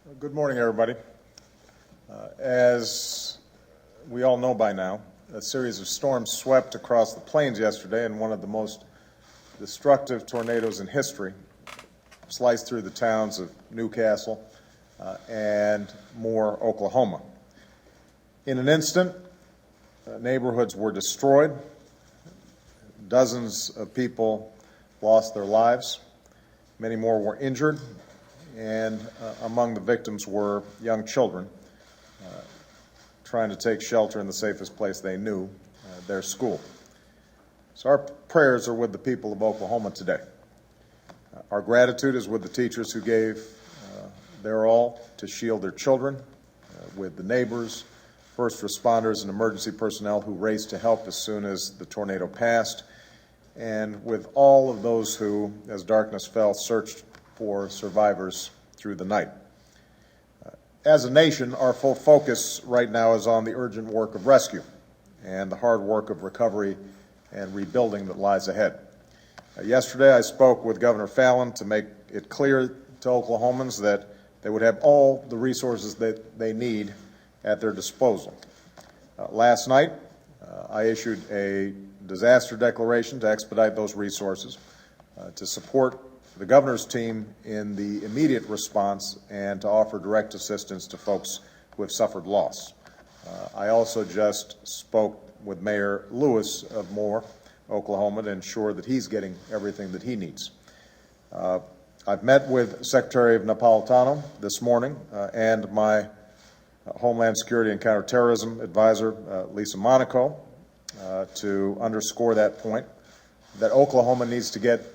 Good morning, everybody. As we all know by now, a series of storms swept across the plains yesterday, and one of the most destructive tornadoes in history sliced through the towns of Newcastle and Moore, Oklahoma. In an instant, neighborhoods were destroyed. Dozens of people lost their lives. Many more were injured. And among the victims were young children trying to take shelter in the safest place they knew, their school. So our prayers are with the people of Oklahoma today. Our gratitude is with the teachers who gave their all to shield their children, with the neighbors, first responders, and emergency personnel who raced to help as soon as the tornado passed, and with all of those who, as darkness fell, searched for survivors through the night. As a nation, our full focus right now is on the urgent work of rescue and the hard work of recovery and rebuilding that lies ahead. Yesterday, I spoke with Governor Fallin to make it clear to Oklahomans that they would have all the resources that they need at their disposal. Last night, I issued a disaster declaration to expedite those resources, to support the governor's team in the immediate response, and to offer direct assistance to folks who have suffered loss. I also just spoke with Mayor Lewis of Moore, Oklahoma, to ensure that he's getting everything that he needs. I've met with Secretary of Napolitano this morning and my Homeland Security and Counterterrorism Advisor, Lisa Monaco, to underscore that point, that Oklahoma needs to get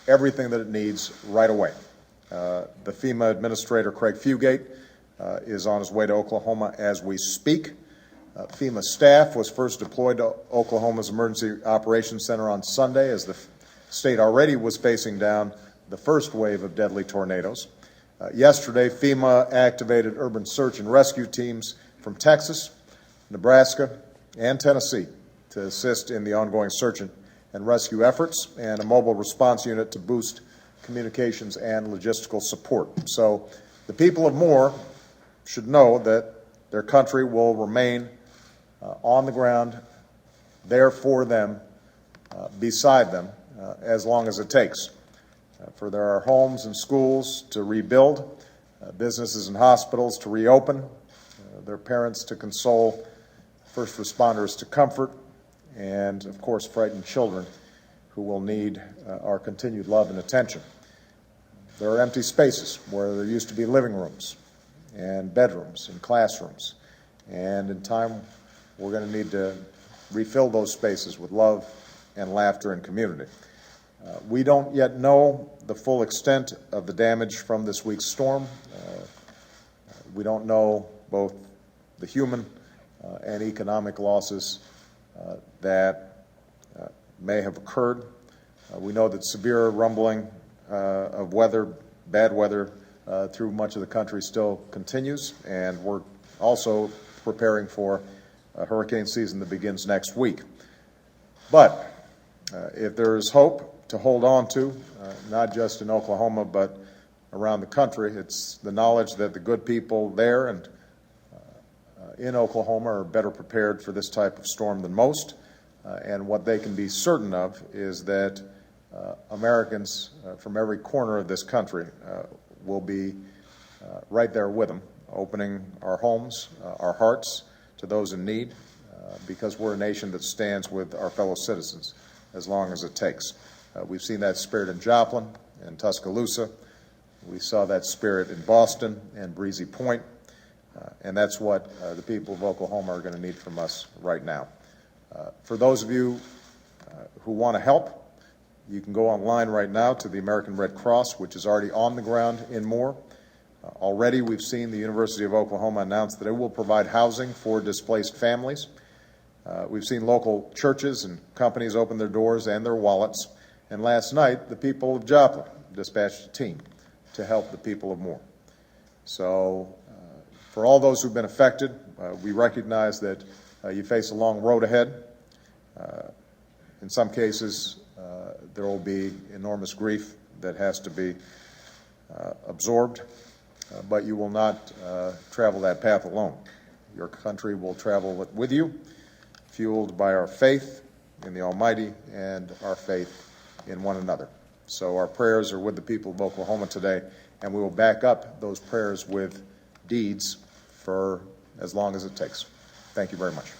everything that it needs right away. The FEMA Administrator, Craig Fugate, is on his way to Oklahoma as we speak. FEMA staff was first deployed to Oklahoma's Emergency Operations Center on Sunday as the state already was facing down the first wave of deadly tornadoes. Yesterday, FEMA activated urban search and rescue teams from Texas, Nebraska, and Tennessee to assist in the ongoing search and rescue efforts, and a mobile response unit to boost communications and logistical support. So the people of Moore should know that their country will remain on the ground, there for them, beside them, as long as it takes. For there are homes and schools to rebuild, businesses and hospitals to reopen, their parents to console, first responders to comfort, and, of course, frightened children who will need our continued love and attention. There are empty spaces where there used to be living rooms and bedrooms and classrooms, and in time we're going to need to refill those spaces with love and laughter and community. We don't yet know the full extent of the damage from this week's storm. We don't know both the human and economic losses that may have occurred. We know that severe rumbling of weather, bad weather, through much of the country still continues, and we're also preparing for a hurricane season that begins next week. But if there is hope to hold on to, not just in Oklahoma but around the country, it's the knowledge that the good people there and in Oklahoma are better prepared for this type of storm than most, and what they can be certain of is that Americans from every corner of this country will be right there with them, opening our homes, our hearts to those in need, because we're a nation that stands with our fellow citizens as long as it takes. We've seen that spirit in Joplin and Tuscaloosa. We saw that spirit in Boston and Breezy Point. And that's what the people of Oklahoma are going to need from us right now. For those of you who want to help, you can go online right now to the American Red Cross, which is already on the ground in Moore. Already we've seen the University of Oklahoma announce that it will provide housing for displaced families. We've seen local churches and companies open their doors and their wallets. And last night, the people of Joplin dispatched a team to help the people of Moore. So for all those who've been affected, we recognize that you face a long road ahead. In some cases, there will be enormous grief that has to be absorbed. but you will not travel that path alone. Your country will travel with you, fueled by our faith in the Almighty and our faith in one another. So our prayers are with the people of Oklahoma today, and we will back up those prayers with deeds for as long as it takes. Thank you very much.